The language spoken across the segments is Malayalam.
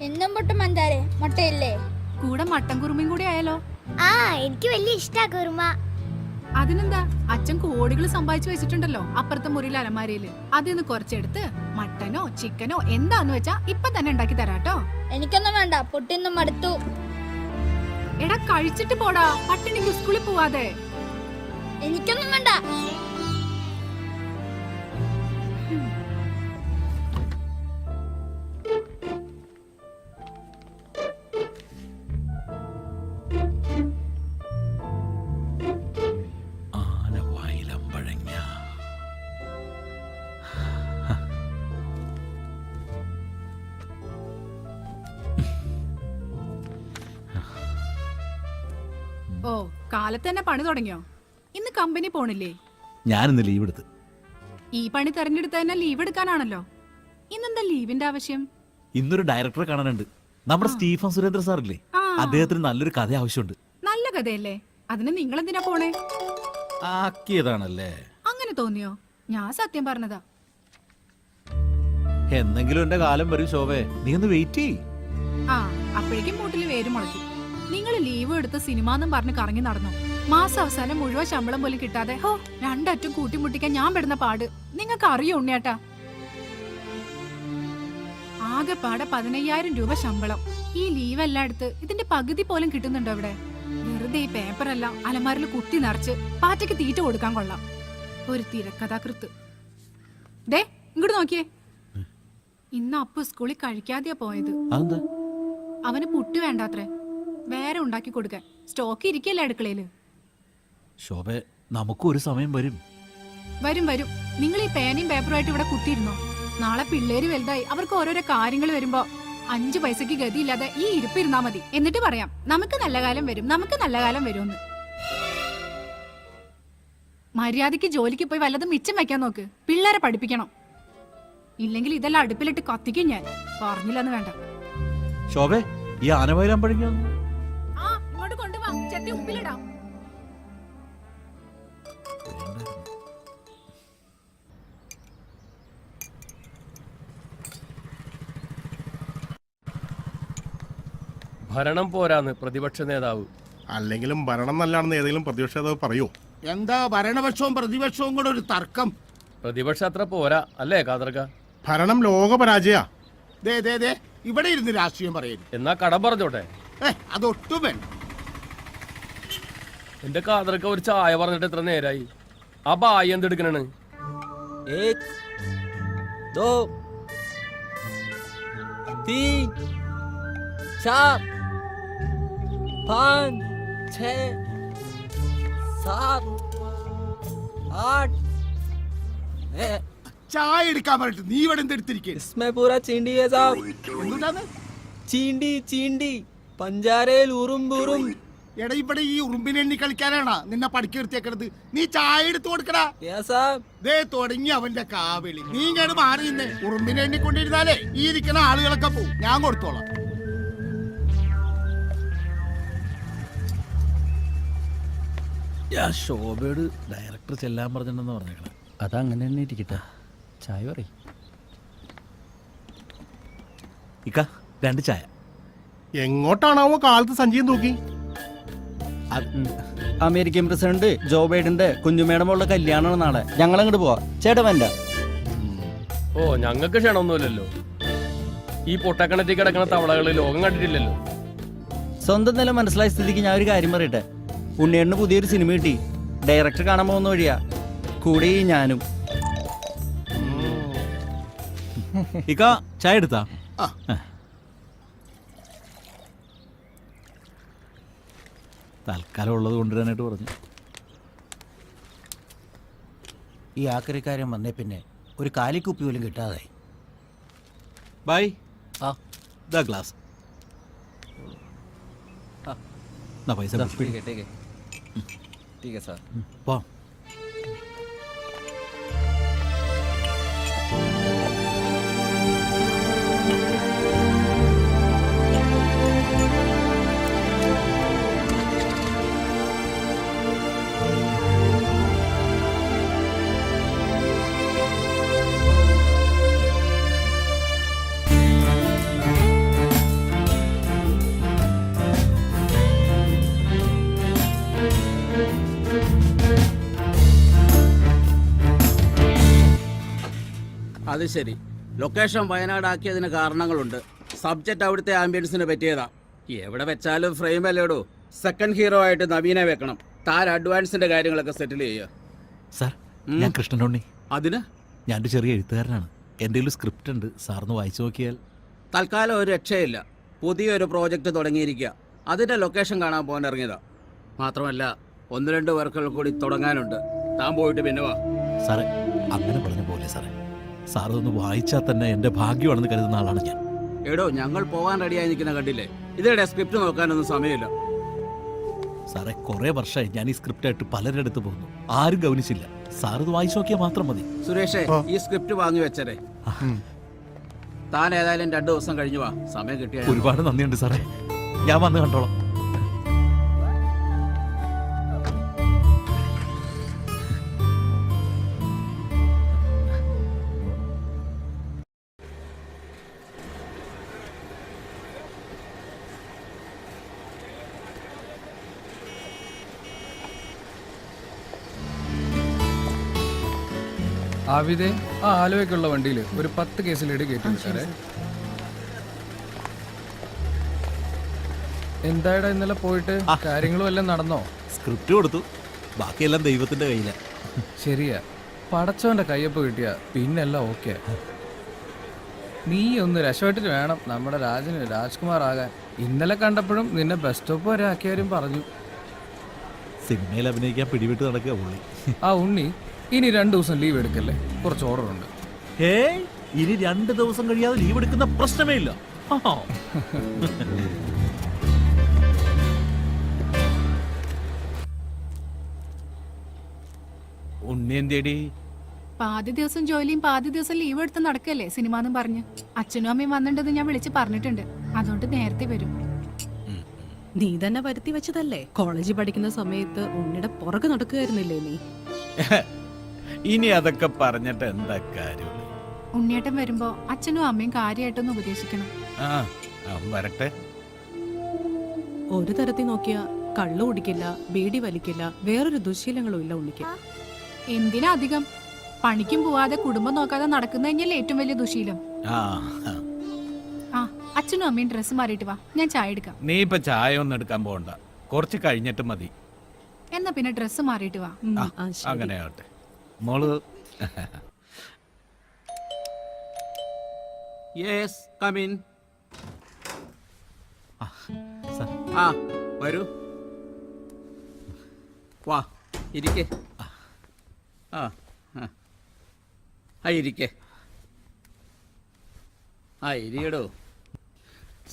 എന്നും പൊട്ടും മന്ദാരെ മുട്ടയില്ലേ? കൂടെ മട്ടൻ കുറുമയും കൂടി ആയാലോ? ആ എനിക്ക് വലിയ ഇഷ്ടാ കുറുമ. അതിനെന്താ, അച്ഛൻ കോടികൾ സമ്പാദിച്ചു വെച്ചിട്ടുണ്ടല്ലോ അപ്പുറത്തെ മുറിയിലെ അലമാരയില്. അതിന്ന് കുറച്ചെടുത്ത് മട്ടനോ ചിക്കനോ എന്താന്ന് വെച്ചാ ഇപ്പൊ തന്നെ ഉണ്ടാക്കി തരാട്ടോ. എനിക്കൊന്നും വേണ്ട, പൊട്ടിന്നും മടുത്തു. എടാ കഴിച്ചിട്ട് പോടാ, പട്ടിണിക്ക് സ്കൂളിൽ പോവാതെ. എനിക്കൊന്നും വേണ്ട. ഓ, കാലത്ത് തന്നെ പണി തുടങ്ങിയോ? ഇന്ന് കമ്പനി പോണില്ലേ? ഞാനിന്ന് ലീവ് എടുത്ത്. ഈ പണി തെരഞ്ഞെടുത്ത തന്നെ ലീവ് എടുക്കാനാണല്ലോ. ഇന്നെന്താ ലീവിന്റെ ആവശ്യം? ഇന്നൊരു ഡയറക്ടറെ കാണാനുണ്ട്. നമ്മുടെ സ്റ്റീഫൻ സുരേന്ദ്ര സാറില്ലേ, അദ്ദേഹത്തിന് നല്ലൊരു കഥ ആവശ്യമുണ്ട്. നല്ല കഥയല്ലേ, അതിന് നിങ്ങൾ എന്തിനാ പോണേ? ആക്കിയതാണല്ലേ. അങ്ങനെ തോന്നിയോ? ഞാൻ സത്യം പറഞ്ഞതാ. എന്നെങ്കിലും എന്റെ കാലം വരും ശോഭേ, നീ ഒന്ന് വെയിറ്റ് ചെയ്യ്. ആ, അപ്പോഴേക്കും മൂട്ടില് വേര് മുളയ്ക്കും. നിങ്ങൾ ലീവ് എടുത്ത് സിനിമാന്നും പറഞ്ഞ് കറങ്ങി നടന്നു. മാസം അവസാനം മുഴുവൻ ശമ്പളം പോലും കിട്ടാതെ ഹോ രണ്ടറ്റും കൂട്ടിമുട്ടിക്കാൻ ഞാൻ പെടുന്ന പാട് നിങ്ങൾക്ക് അറിയോ ഉണ്ണിയേട്ടാ? ആകെപ്പാടെ 15,000 രൂപ ശമ്പളം. ഈ ലീവ് എല്ലാം എടുത്ത് ഇതിന്റെ പകുതി പോലും കിട്ടുന്നുണ്ടോ ഇവിടെ? വെറുതെ ഈ പേപ്പറെല്ലാം അലമാരിൽ കുത്തി നിറച്ച് പാറ്റയ്ക്ക് തീറ്റ കൊടുക്കാൻ കൊള്ളാം. ഒരു തിരക്കഥാകൃത്ത്. ദേ ഇങ്ങോട്ട് നോക്കിയേ, ഇന്ന് അപ്പു സ്കൂളിൽ കഴിക്കാതെയാ പോയത്. അവന് പുട്ട് വേണ്ടാത്രേ, വേറെ ഉണ്ടാക്കി കൊടുക്കാൻ. സ്റ്റോക്ക് ഇരിക്കല്ലേ അടുക്കളയില്. ശോഭേ, നമുക്കും ഒരു സമയം വരും. വരും വരും. നിങ്ങൾ ഈ പേനയും പേപ്പറുമായിട്ട് ഇവിടെ കുത്തിയിരുന്നോ? നാളെ പിള്ളേര് വലുതായി അവർക്ക് ഓരോരോ കാര്യങ്ങൾ വരുമ്പോ 5 പൈസക്ക് ഗതിയില്ലാതെ ഈ ഇരിപ്പിരുന്നാ മതി. എന്നിട്ട് പറയാം നമുക്ക് നല്ല കാലം വരും, നമുക്ക് നല്ല കാലം വരുമെന്ന്. മര്യാദയ്ക്ക് ജോലിക്ക് പോയി വല്ലതും മിച്ചം വെക്കാൻ നോക്ക്. പിള്ളേരെ പഠിപ്പിക്കണം. ഇല്ലെങ്കിൽ ഇതെല്ലാം അടുപ്പിലിട്ട് കത്തിക്കും ഞാൻ. പറഞ്ഞില്ലെന്ന് വേണ്ട. ശോഭേ, ഈ ആനവയലാമ്പഴങ്ങ ആ ഇങ്ങോട്ട് കൊണ്ടുവാ, ചെത്തി ഉപ്പിലിടാം. ഭരണം പോരാന്ന് പ്രതിപക്ഷ നേതാവ്. അല്ലെങ്കിലും ഭരണം നല്ലാണെന്ന് ഏതെങ്കിലും പ്രതിപക്ഷ നേതാവ് പറയൂ? എന്താ ഭരണപക്ഷവും പ്രതിപക്ഷവും കൂടെ ഒരു തർക്കം? പ്രതിപക്ഷം അത്ര പോരാ അല്ലേ കാതർക്ക? ഭരണം ലോക പരാജയ. ദേ ഇവിടെ ഇരുന്ന് രാഷ്ട്രീയം പറയരുത്. എന്നാ കടം പറഞ്ഞോട്ടെ. അതൊട്ടും വേണ്ട. എന്റെ കാതർക്ക ഒരു ചായ പറഞ്ഞിട്ട് എത്ര നേരായി? ആ ബായി എന്തെടുക്കണാണ്? 1 2 3 4 5 6 7 8 ചായ എടുക്കാൻ പറഞ്ഞിട്ട് നീ ഇവിടെ എന്തെടുത്തിരിക്കേ? इसमें पूरा चींडी है साहब. എന്താണ് चींडी चींडी पंजारेल उरुम എടാ ഇവിടെ ഈ ഉറുമ്പിനെ എണ്ണി കളിക്കാനാണ് നിന്നെ പഠിക്കി നിർത്തിയേക്കണത്. നീ ചായ എടുത്തു കൊടുക്കടാ. या साहब. ദേ തുടങ്ങി അവന്റെ കാവിളി. നീ ഇങ്ങോട്ട് മാറി നിന്നെ. ഉറുമ്പിനെ എണ്ണിക്കൊണ്ടിരുന്നാലേ ഈ ഇരിക്കുന്ന ആളുകളൊക്കെ പോവും. ഞാൻ കൊടുത്തോളാം. ശോഭയോട് ഡയറക്ടർ ചെല്ലാൻ പറഞ്ഞിട്ടുണ്ടെന്ന് പറഞ്ഞേക്കണം. അതങ്ങനെ തന്നെ ഇരിക്കട്ടെ. ചായ പറയും. ഇക്ക 2 ചായ. എങ്ങോട്ടാണാവോ കാലത്ത് സഞ്ചയം തൂക്കി? അമേരിക്കൻ പ്രസിഡന്റ് ജോ ബൈഡന്റെ കുഞ്ഞുമേടെ മോളുടെ കല്യാണമാണ് നാളെ. ഞങ്ങൾ അങ്ങോട്ട് പോവാ. ചേട്ടാ വേണ്ട. ഓ ഞങ്ങൾക്ക് ക്ഷണമൊന്നുമില്ലല്ലോ. ഈ പൊട്ടക്കണത്തിൽ കിടക്കണ തവളകള് ലോകം കണ്ടിട്ടില്ലല്ലോ. സ്വന്തം നില മനസ്സിലായ സ്ഥിതിക്ക് ഞാൻ ഒരു കാര്യം പറയട്ടെ. ഉണ്ണിയേട്ടന് പുതിയൊരു സിനിമ കിട്ടി. ഡയറക്ടർ കാണാൻ പോകുന്ന വഴിയാ. കൂടി ഞാനും. ഇക്ക ചായ എടുത്താ? തൽക്കാലം ഉള്ളത് കൊണ്ടുവരാനായിട്ട് പറഞ്ഞു. ഈ ആക്രിക്കാരൻ വന്നേ പിന്നെ ഒരു കാലിക്കുപ്പി പോലും കിട്ടാതായി. ബൈ. ദാ ഗ്ലാസ്. പൈസ പോ. അത് ശരി. ലൊക്കേഷൻ വയനാടാക്കിയതിന് കാരണങ്ങളുണ്ട്. സബ്ജക്റ്റ് അവിടുത്തെ ആംബിയൻസിന് പറ്റിയതാ. എവിടെ വെച്ചാലും ഫ്രെയിം അല്ലേടോ. സെക്കൻഡ് ഹീറോ ആയിട്ട് നവീനെ വെക്കണം. താൻ അഡ്വാൻസിന്റെ കാര്യങ്ങളൊക്കെ സെറ്റിൽ ചെയ്യുക. സാർ, ഞാൻ കൃഷ്ണനുണ്ണി. അതിന് ഞാനൊരു ചെറിയ എഴുത്തുകാരനാണ്. എൻ്റെ ഒരു സ്ക്രിപ്റ്റ് ഉണ്ട്, സാറിന് വായിച്ചു നോക്കിയാൽ. തൽക്കാലം ഒരു രക്ഷയില്ല. പുതിയൊരു പ്രോജക്റ്റ് തുടങ്ങിയിരിക്കുക. അതിന്റെ ലൊക്കേഷൻ കാണാൻ പോകാൻ ഇറങ്ങിയതാ. മാത്രമല്ല 1-2 വർക്കുകൾ കൂടി തുടങ്ങാനുണ്ട്. താൻ പോയിട്ട് പിന്നെ വാ. സാറേ, അങ്ങനെ പറഞ്ഞ പോലെ സാറേ, സാറൊന്ന് വായിച്ചാൽ തന്നെ എൻ്റെ ഭാഗ്യമാണെന്ന് കരുതുന്ന ആളാണ് ഞാൻ. എടോ, ഞങ്ങൾ പോകാൻ റെഡിയായി നിൽക്കുന്ന കണ്ടില്ലേ? ഇതിടെ സ്ക്രിപ്റ്റ് നോക്കാനൊന്നും സമയമില്ല. സാറേ, കുറേ വർഷമായി ഞാൻ ഈ സ്ക്രിപ്റ്റായിട്ട് പലരുടെ അടുത്ത് പോകുന്നു, ആരും ഗവനിച്ചില്ല. സാർ ഇത് വായിച്ചു നോക്കിയാൽ മാത്രം മതി. സുരേഷേ, ഈ സ്ക്രിപ്റ്റ് വാങ്ങി വെച്ചരേ. താൻ ഏതായാലും 2 ദിവസം കഴിഞ്ഞു വാ. സമയം കിട്ടിയ ഒരുപാട് നന്ദിയുണ്ട് സാറേ. ഞാൻ വന്ന് കണ്ടോളാം. ആവിദേ, ആ ആലുവയ്ക്കുള്ള വണ്ടിയിൽ ഒരു 10 കേസ് ലീഡ് കയറ്റി സാറേ. എന്തായാലും ഇന്നലെ പോയിട്ട് കാര്യങ്ങളും എല്ലാം നടന്നോ? സ്ക്രിപ്റ്റ് കൊടുത്തു, ബാക്കിയെല്ലാം ദൈവത്തിന്റെ കയ്യിലാണ്. ശരിയാ, പടച്ചവന്റെ കയ്യൊപ്പ് കിട്ടിയ പിന്നെല്ലാം ഓക്കെ. നീ ഒന്ന് രക്ഷപ്പെട്ടിട്ട് വേണം നമ്മുടെ രാജന് രാജ്കുമാർ ആകാൻ. ഇന്നലെ കണ്ടപ്പോഴും നിന്നെ ബസ് സ്റ്റോപ്പ് വരെ ആക്കിയവരും പറഞ്ഞു. സിനിമയിൽ അഭിനയിക്കാൻ പിടിവിട്ട് നടക്കുക പുള്ളി. ആ ഉണ്ണി, ഇനി 2 ദിവസം ലീവ് എടുക്കല്ലേ, കുറച്ച് ഓർഡർ ഉണ്ട്. ഇനി 2 ദിവസം കഴിയാതെ ലീവ് എടുക്കുന്ന പ്രശ്നമേ ഇല്ല. ഉണ്ണി എന്തേടി? പാതി ദിവസം ജോലിയും പാതി ദിവസം ലീവ് എടുത്ത് നടക്കല്ലേ സിനിമ പറഞ്ഞ്. അച്ഛനും അമ്മയും വന്നിട്ടുണ്ടെന്ന് ഞാൻ വിളിച്ച് പറഞ്ഞിട്ടുണ്ട്. അതുകൊണ്ട് നേരത്തെ വരും. നീ തന്നെ വരുത്തി വെച്ചതല്ലേ? കോളേജിൽ പഠിക്കുന്ന സമയത്ത് ഉണ്ണിയുടെ പുറകെ നടക്കുകയായിരുന്നില്ലേ നീ? ഇനി അതൊക്കെ പറഞ്ഞിട്ട് എന്താ കാര്യം? ഉണ്ണിയേട്ടൻ വരുമ്പോ അച്ഛനും അമ്മയും കാര്യമായിട്ടൊന്ന് ഉപദേശിക്കണം. വരട്ടെ. ഒരു തരത്തിൽ നോക്കിയാ കള്ളു കുടിക്കില്ല, ബീഡി വലിക്കില്ല, വേറൊരു ദുശീലങ്ങളും ഇല്ല ഉണ്ണിക്ക്. എന്തിനാ അധികം? പണിക്കും പോവാതെ കുടുംബം നോക്കാതെ നടക്കുന്ന തന്നെയല്ലേ ഏറ്റവും വലിയ ദുശീലം. ആ, അച്ഛനും അമ്മയും ഡ്രസ്സ് മാറിയിട്ട് വാ, ഞാൻ ചായ എടുക്കാം. നീ ഇപ്പൊ ചായ ഒന്നും എടുക്കാൻ പോകണ്ട, കുറച്ച് കഴിഞ്ഞിട്ട് മതി. എന്നാ പിന്നെ ഡ്രസ്സ് മാറിയിട്ട് വാ. അങ്ങനെ ആവട്ടെ മോള്. Yes, come in. ആ, വരൂ. വാ, ഇരിക്കേ. ഇരിക്കേ. ഇരിക്കടോ.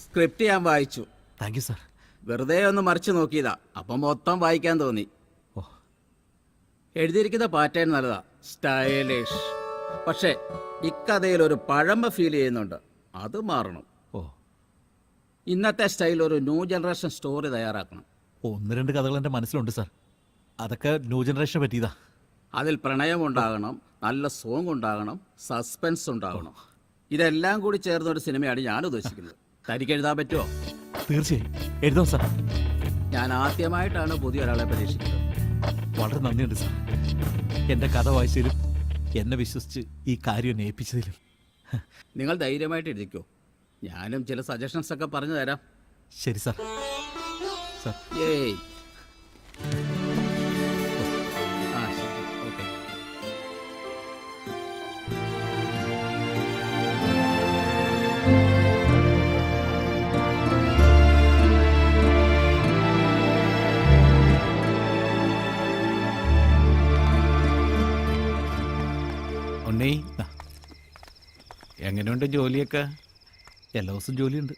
സ്ക്രിപ്റ്റ് ഞാൻ വായിച്ചു. Thank you sir. വെറുതെ ഒന്ന് മറിച്ച് നോക്കിയതാ, അപ്പം മൊത്തം വായിക്കാൻ തോന്നി. എഴുതിയിരിക്കുന്ന പാറ്റേൺ നല്ലതാ, സ്റ്റൈലിഷ്. പക്ഷേ ഇക്കഥയിൽ ഒരു പഴമ ഫീൽ ചെയ്യുന്നുണ്ട്, അത് മാറണം. ഇന്നത്തെ സ്റ്റൈൽ ഒരു ന്യൂ ജനറേഷൻ സ്റ്റോറി തയ്യാറാക്കണം. 1-2 കഥകൾ എൻ്റെ മനസ്സിലുണ്ട് സാർ. അതൊക്കെ ന്യൂ ജനറേഷനെ പറ്റിയതാ. അതിൽ പ്രണയം ഉണ്ടാകണം, നല്ല സോങ് ഉണ്ടാകണം, സസ്പെൻസ് ഉണ്ടാകണം. ഇതെല്ലാം കൂടി ചേർന്ന ഒരു സിനിമയാണ് ഞാൻ ഉദ്ദേശിക്കുന്നത്. തനിക്ക് എഴുതാൻ പറ്റുമോ? തീർച്ചയായും എഴുതാം സാർ. ഞാൻ ആദ്യമായിട്ടാണ് പുതിയൊരാളെ പരീക്ഷിക്കുന്നത്. വളരെ നന്ദിയുണ്ട് സാർ. എൻ്റെ കഥ വായിച്ചതിലും എന്നെ വിശ്വസിച്ച് ഈ കാര്യം എന്നെ ഏൽപ്പിച്ചതിലും. നിങ്ങൾ ധൈര്യമായിട്ട് എഴുതിക്കോ, ഞാനും ചില സജഷൻസ് ഒക്കെ പറഞ്ഞു തരാം. ശരി സാർ. സാർ, ഏയ് ഓക്കെ. ഉണ്ണി, എങ്ങനെയുണ്ട് ജോലിയൊക്കെ? എല്ലാ ദിവസവും ജോലിയുണ്ട്.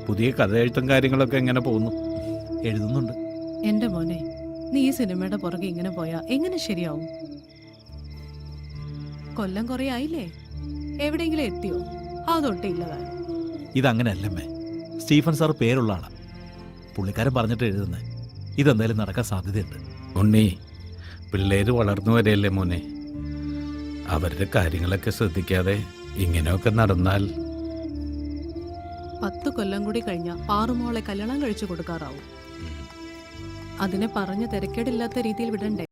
പുതിയ കഥ എഴുത്തും കാര്യങ്ങളൊക്കെ എങ്ങനെ പോകുന്നു? എഴുതുന്നുണ്ട്. എന്റെ മോനെ, നീ ഈ സിനിമയുടെ പുറകെ ഇങ്ങനെ പോയാ എങ്ങനെ ശരിയാവും? കൊല്ലം കുറെ ആയില്ലേ, എവിടെയെങ്കിലും എത്തിയോ? അതൊട്ടേ ഇല്ലതായി. ഇതങ്ങനെയല്ലമ്മേ. സ്റ്റീഫൻ സാർ പേരുള്ള ആളാണ്, പുള്ളിക്കാരൻ പറഞ്ഞിട്ട് എഴുതുന്നത്. ഇതെന്തായാലും നടക്കാൻ സാധ്യതയുണ്ട്. ഉണ്ണി, പിള്ളേര് വളർന്നു വരെയല്ലേ മോനെ, അവരുടെ കാര്യങ്ങളൊക്കെ ശ്രദ്ധിക്കാതെ ഇങ്ങനെയൊക്കെ നടന്നാൽ 10 കൊല്ലം കൂടി കഴിഞ്ഞ പാറുമോളെ കല്യാണം കഴിച്ചു കൊടുക്കാറാവും. അതിനെ പറഞ്ഞ് തിരക്കേടില്ലാത്ത രീതിയിൽ വിടണ്ടേ?